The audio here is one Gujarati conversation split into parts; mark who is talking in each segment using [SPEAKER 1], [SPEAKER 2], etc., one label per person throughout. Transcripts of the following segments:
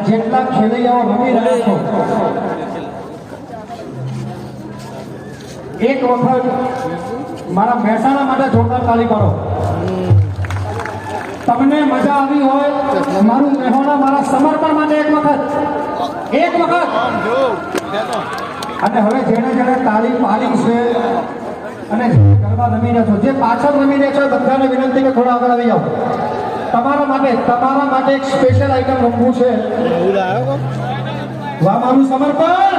[SPEAKER 1] જેટલા ખેલૈયાઓ રમી રહ્યા છો, એક વખત મારા મહેસાણા માટે જોરદાર તાળી પાડો. તમને મજા આવી હોય, મારું મહેસાણા મારા સમર્પણ માટે એક વખત. અને હવે જેને જેને તાળી પાડી છે અને ગરબા રમી રહ્યા છો, જે પાછળ રમી રહ્યા છો, બધાને વિનંતી કે થોડા આગળ આવી જાઓ. તમારા માટે એક સ્પેશિયલ આઈટમ રમવું છે. વાહ મારું સમર્પણ.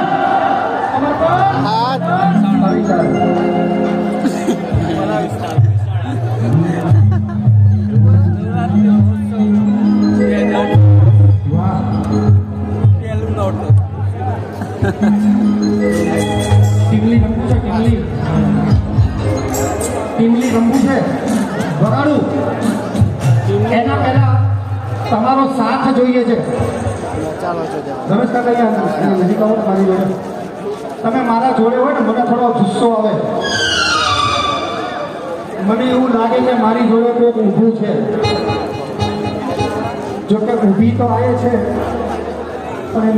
[SPEAKER 1] ટીમલી રમવું છે, વગાડું. એના પહેલા તમારો સાથ જોઈએ છે. નમસ્કાર. મારી જોડે તમે મારા જોડે હોય ને, મને થોડો ગુસ્સો આવે. મને એવું લાગે કે મારી જોડે કોઈક ઊભું છે. જો કે ઊભી તો આવે છે, પણ મને